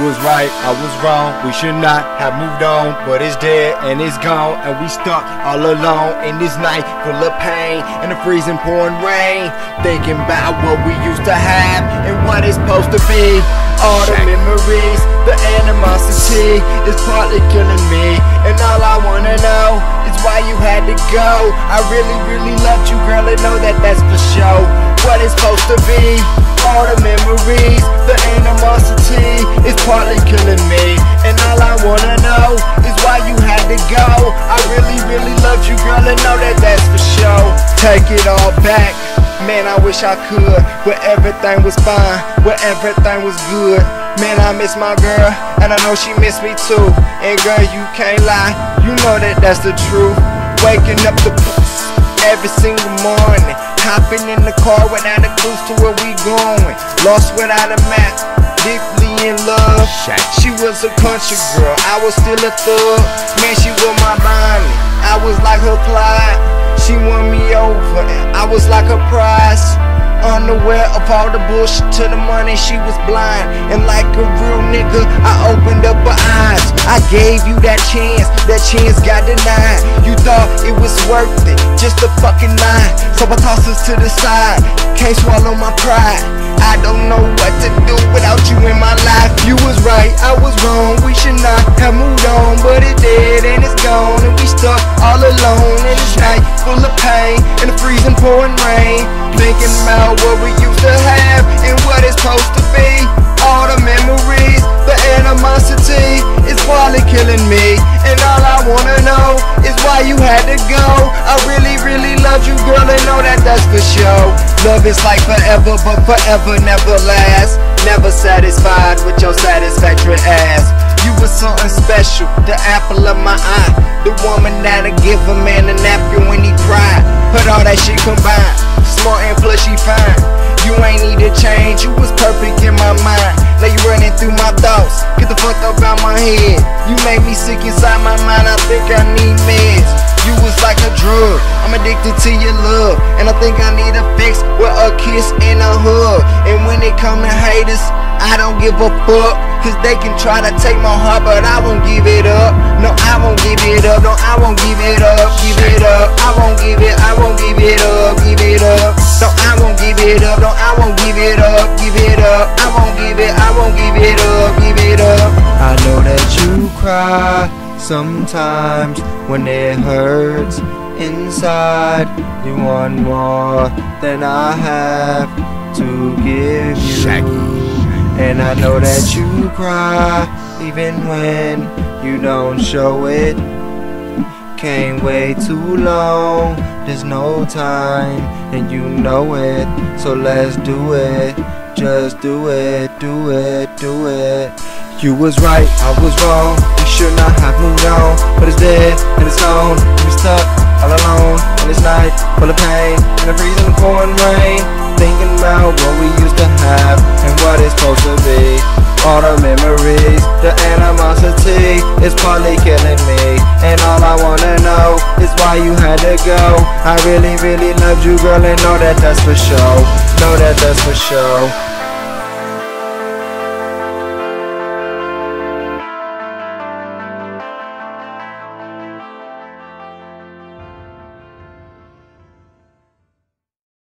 was right, I was wrong. We should not have moved on, but it's dead and it's gone, and we stuck all alone in this night full of pain and the freezing pouring rain, thinking about what we used to have and what it's supposed to be. All the memories, the animosity is partly killing me, and all I wanna know is why you had to go. I really, really loved you, girl, and know that that's for sure. What it's supposed to be, all the memories, the animosity is partly killing me, and all I wanna know is why you had to go. I really, really loved you, girl, and know that that's for sure. Take it all back. Man, I wish I could, where everything was fine, where everything was good. Man, I miss my girl, and I know she miss me too. And girl, you can't lie, you know that that's the truth. Waking up the every single morning, hopping in the car without a clue to where we going. Lost without a map, deeply in love. She was a country girl, I was still a thug. Man, she was my Bonnie, I was like her Clyde. She won me over, I was like a prize. Unaware of all the bullshit to the money, she was blind. And like a real nigga, I opened up her eyes. I gave you that chance got denied. You thought it was worth it, just a fucking lie. So I tossed us to the side, can't swallow my pride. I don't know what to do without you in my life. You was right, I was wrong, we should not have moved on, but it did and it's gone, and we stuck all alone in this night full of pain and the freezing pouring rain, thinking about what we used to have and what it's supposed to be. All the memories, the animosity is partly killing me, and all I wanna know is why you had to go. I really, really loved you, girl, and know that that's for sure. Love is like forever, but forever never lasts. Never satisfied with your satisfactory ass. You was something special, the apple of my eye, the woman that'll give a man a napkin when he cry. Put all that shit combined, smart and plus she fine. You ain't need to change, you was perfect in my mind. Now you running through my thoughts, get the fuck up out my head. You make me sick inside my mind, I think I need meds. You was like a drug, I'm addicted to your love, and I think I need a fix with a kiss and a hug. And when it come to haters, I don't give a fuck, cause they can try to take my heart, but I won't give it up. No, I won't give it up, no, I won't give it up, give it up. I won't give it, I won't give it up, give it up. No, I won't give it up, no, I won't give it up, give it up. I won't give it, I won't give it up, give it up. I know that you cry sometimes when it hurts inside. You want more than I have to give you. And I know that you cry even when you don't show it. Can't wait too long, there's no time, and you know it. So let's do it, just do it, do it, do it. You was right, I was wrong, we should not have moved on, but it's dead and it's gone, we stuck all alone in this night full of pain and the freezing pouring rain, thinking about what we used to have and what it's supposed to be. All the memories, the animosity is partly killing me, and all I wanna know is why you had to go. I really, really loved you, girl, and know that that's for sure, know that that's for sure.